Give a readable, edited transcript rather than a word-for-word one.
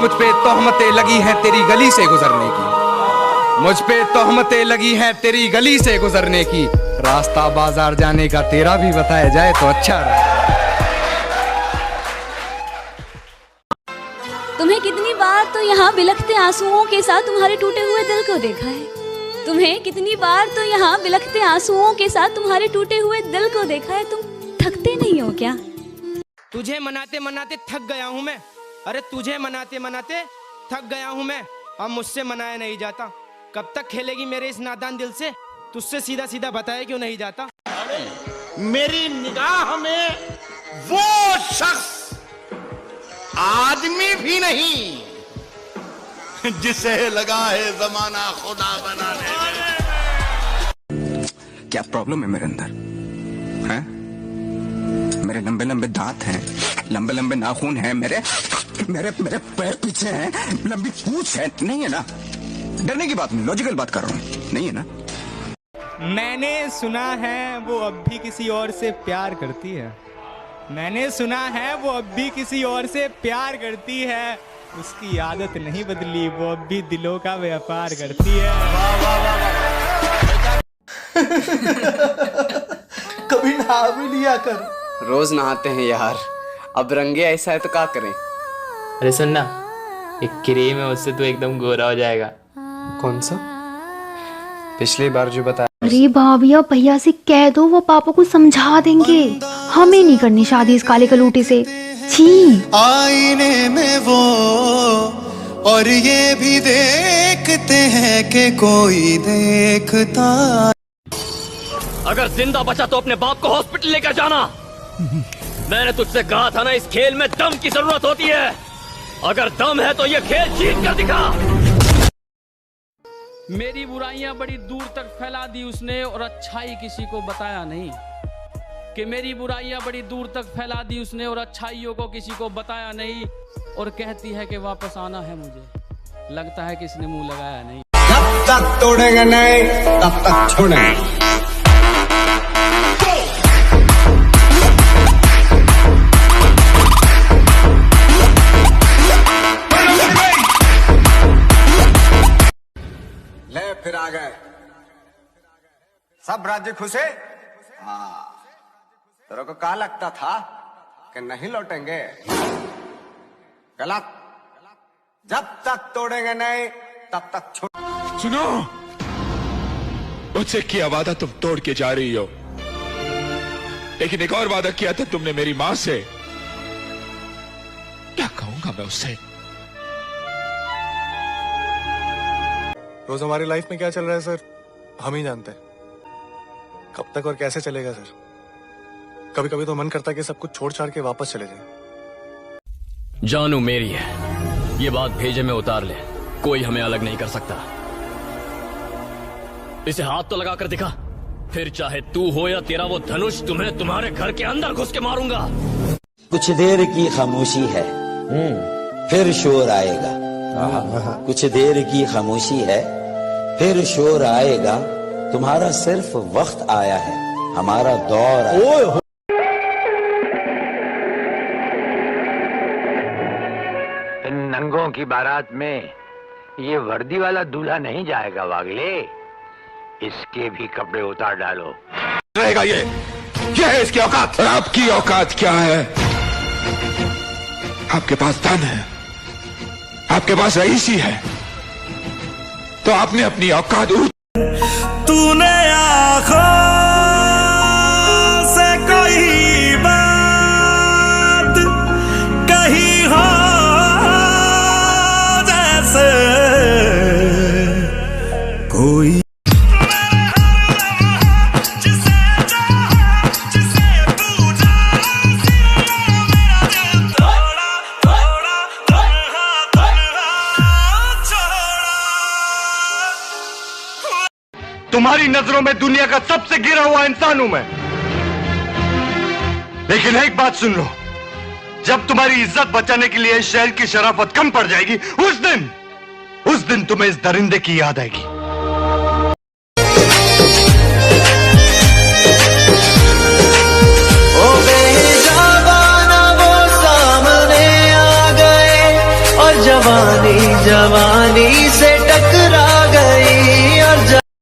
मुझ पे तोहमतें लगी हैं तेरी गली से गुजरने की, मुझ पे तोहमतें लगी हैं तेरी गली से गुजरने की, रास्ता बाजार जाने का तेरा भी बताया जाए तो अच्छा रहा। तुम्हें कितनी बार तो यहाँ बिलखते आंसुओं के साथ तुम्हारे टूटे हुए दिल को देखा है। तुम्हें कितनी बार तो यहाँ बिलखते आंसुओं के साथ तुम्हारे टूटे हुए दिल को देखा है। तुम थकते नहीं हो क्या? तुझे मनाते मनाते थक गया हूँ मैं। अरे तुझे मनाते मनाते थक गया हूँ मैं। अब मुझसे मनाया नहीं जाता। कब तक खेलेगी मेरे इस नादान दिल से? तुझसे सीधा सीधा बताया क्यों नहीं जाता? मेरी निगाह में वो शख्स आदमी भी नहीं जिसे लगा है जमाना खुदा बनाने में। क्या प्रॉब्लम है मेरे अंदर हैं? मेरे लंबे लंबे दांत हैं, लंबे लंबे नाखून हैं, मेरे मेरे मेरे पैर पीछे हैं, लंबी पूंछ है, नहीं है ना? डरने की बात नहीं, लॉजिकल बात कर रहा हूँ, नहीं है ना? मैंने सुना है वो अब भी किसी और से प्यार करती है। मैंने सुना है वो अब भी किसी और से प्यार करती है। उसकी आदत नहीं बदली, वो अब भी दिलों का व्यापार करती है। कभी नहा भी लिया कर। रोज नहाते हैं यार, अब रंगे ऐसा है तो क्या करें? अरे सुन ना, एक क्रीम है, उससे तू एकदम गोरा हो जाएगा। कौन सा? पिछली बार जो बताया। अरे भाभिया भैया से कह दो, वो पापा को समझा देंगे। हमें नहीं करनी शादी इस काले कलूटे से। छी। आईने में वो और ये भी देखते हैं कि कोई देखता। अगर जिंदा बचा तो अपने बाप को हॉस्पिटल लेकर जाना। मैंने तुझसे कहा था ना, इस खेल में दम की जरूरत होती है। अगर दम है तो ये खेल जीत कर दिखा। मेरी बुराइयां बड़ी दूर तक फैला दी उसने और अच्छाई किसी को बताया नहीं। कि मेरी बुराइयां बड़ी दूर तक फैला दी उसने और अच्छाइयों को किसी को बताया नहीं। और कहती है कि वापस आना है मुझे, लगता है किसने मुंह लगाया नहीं। जब तक तोड़ेंगे नहीं तब तक छोड़ेंगे। ले फिर आ गए सब राज्य खुशे। हाँ, तेरे को क्या लगता था कि नहीं लौटेंगे? गलत। जब तक तोड़ेंगे नहीं तब तक छोड़। सुनो, मुझसे किया वादा तुम तोड़ के जा रही हो, लेकिन एक और वादा किया था तुमने मेरी मां से। क्या कहूंगा मैं उससे? रोज हमारी लाइफ में क्या चल रहा है सर, हम ही जानते हैं। कब तक और कैसे चलेगा सर? कभी कभी तो मन करता है कि सब कुछ छोड़ छाड़ के वापस चले जाएं। जानू मेरी है, ये बात भेजे में उतार ले। कोई हमें अलग नहीं कर सकता। इसे हाथ तो लगा कर दिखा, फिर चाहे तू हो या तेरा वो धनुष, तुम्हें तुम्हारे घर के अंदर घुस के मारूंगा। कुछ देर की खामोशी है, फिर शोर आएगा। कुछ देर की खामोशी है, फिर शोर आएगा। तुम्हारा सिर्फ वक्त आया है, हमारा दौर आया। इन नंगों की बारात में ये वर्दी वाला दूल्हा नहीं जाएगा वागले। इसके भी कपड़े उतार डालो। रहेगा ये है इसकी औकात। और आपकी औकात क्या है? आपके पास धन है, आपके पास रईसी है, तो आपने अपनी औकात तूने आँखों से कोई बात कही हो जैसे कोई। तुम्हारी नजरों में दुनिया का सबसे गिरा हुआ इंसान हूं मैं, लेकिन एक बात सुन लो, जब तुम्हारी इज्जत बचाने के लिए शहर की शराफत कम पड़ जाएगी, उस दिन तुम्हें इस दरिंदे की याद आएगी। ओ बेजाबाना वो सामने आ गए और जब जवानी जवानी से